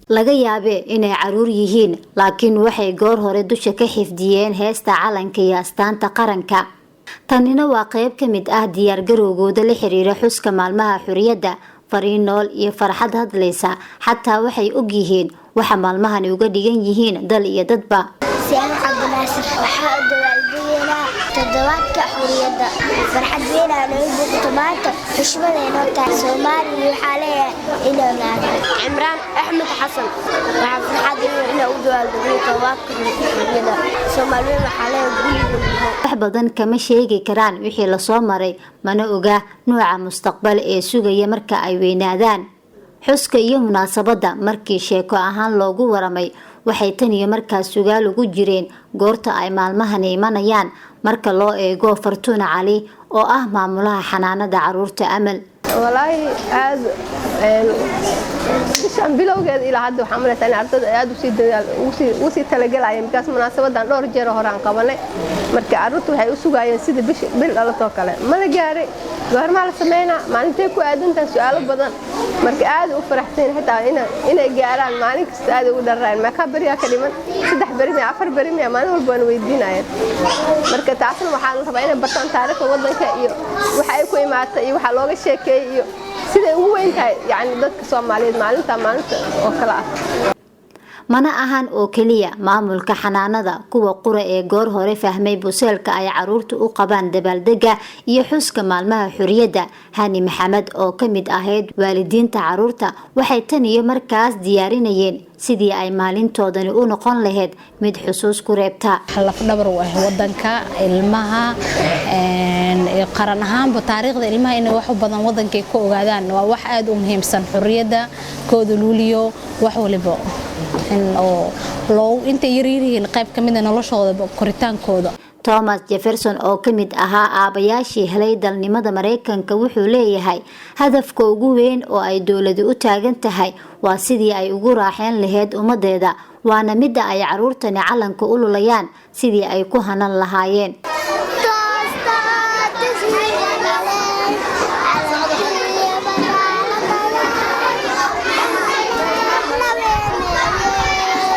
laga yaabee inay caruur yihiin laakiin waxay goor hore dusha ka xifdiyeen heesta calanka iyo astaanta qaranka. tanina waa qayb ka mid ah diyaargarowgooda la xiriira xuska maalmaha xurriyadda. fariin nool iyo farxad hadlaysa xataa waxay og yihiin waxa maalmahani uga dhigan yihiin dal iyo dadba. سيان عبد الناصر وحاء الدوالدينا تدواتك حرية فرحت بينا نويبوك طماطة حشمنا نوتا سومالي وحاليا إلى نادا عمران أحمد حسن وفرحت بينا ودوالدينا تدواتك حرية سومالي وحاليا قولي wax badan kama sheegi karaan wixii la soo maray mana oga nooca mustaqbal ee sugaya marka ay weynaadaan. xuska iyo munaasabada markii sheeko ahaan loogu waramay waxay tan iyo markaas sugaal ugu jireen goorta ay maalmahan imanayaan. marka loo eego Fartuuna Cali oo ah maamulaha xanaanada caruurta Amal. والله aad bishan bilowgeed ilaa hadda waxaan maleeyahay in ardayda aad u sii talagalay markaas munaasabadan dhowr jeer hore aan qabanay marka carruurtu waxay u sugayeen sida bil dhalatoo kale ma la gaaray goorma la sameynaa maalintee ku aadantaan su'aalo badan marka aad u faraxsan xitaa inay gaaraan maalin kasta aad ugu dharraan ma ka bariya ka dhiman 3 bari ma 4 bari ma maalin walba aan weydiinayeen marka taasna waxaan rabaa inay bartaan taariikhda wadanka iyo waxa ay ku imaatay iyo waxa looga sheekay iyo sida ugu weyn tahay yani dadka Soomaaliyeed maalinta oo kala ah. mana ahan oo kaliya maamulka xanaanada kuwa qura ee goor hore fahmay buseelka ay caruurtu u qabaan dabaaldega iyo xuska maalmaha xurriyadda. Hani Maxamed oo kamid ahayd waalidiinta caruurta waxay tan iyo markaas diyaarinayeen sidii ay maalintoodani u noqon lahayd mid xusuus ku reebta. laf dhabar u ah wadanka ilmaha qaran ahaanba taariikhda ilmaha inay wax badan wadankay ku ogaadaan waa wax aad u muhiimsan. xurriyadda kooda luuliyo wax waliba loo inta yariiriin qayb kamid ah noloshooda koritaankooda. Thomas Jefferson oo kamid ahaa aabayaashii helay dalnimada Mareykanka wuxuu leeyahay hadafka ugu weyn oo ay dawladdu u taagan tahay waa sidii ay ugu raaxeen lahayd ummadeeda waana midda ay caruurtani calanka u lulayaan sidii ay ku hanan lahaayeen.